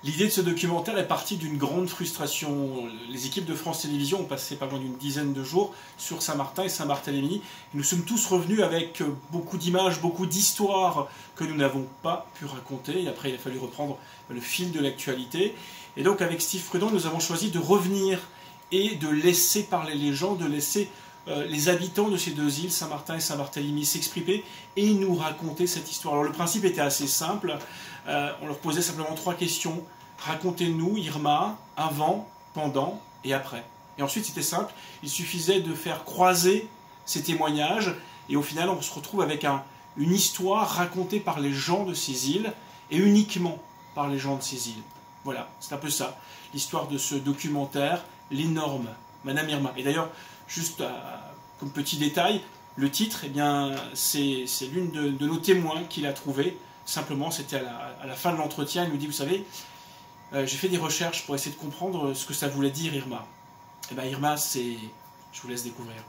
L'idée de ce documentaire est partie d'une grande frustration. Les équipes de France Télévisions ont passé pas loin d'une dizaine de jours sur Saint-Martin et Saint-Barthélemy. Nous sommes tous revenus avec beaucoup d'images, beaucoup d'histoires que nous n'avons pas pu raconter. Et après, il a fallu reprendre le fil de l'actualité. Et donc, avec Steve Prudent, nous avons choisi de revenir et de laisser parler les gens, de laisser les habitants de ces deux îles, Saint-Martin et Saint-Barthélemy, s'exprimer et nous raconter cette histoire. Alors, le principe était assez simple. On leur posait simplement 3 questions. Racontez-nous, Irma, avant, pendant et après. Et ensuite, c'était simple, il suffisait de faire croiser ces témoignages, et au final, on se retrouve avec une histoire racontée par les gens de ces îles, et uniquement par les gens de ces îles. Voilà, c'est un peu ça, l'histoire de ce documentaire, l'énorme Madame Irma. Et d'ailleurs, juste comme petit détail, le titre, eh bien, c'est l'une de nos témoins qui l'a trouvé. Simplement, c'était à la fin de l'entretien, il nous dit, vous savez, j'ai fait des recherches pour essayer de comprendre ce que ça voulait dire Irma. Et bien Irma, je vous laisse découvrir.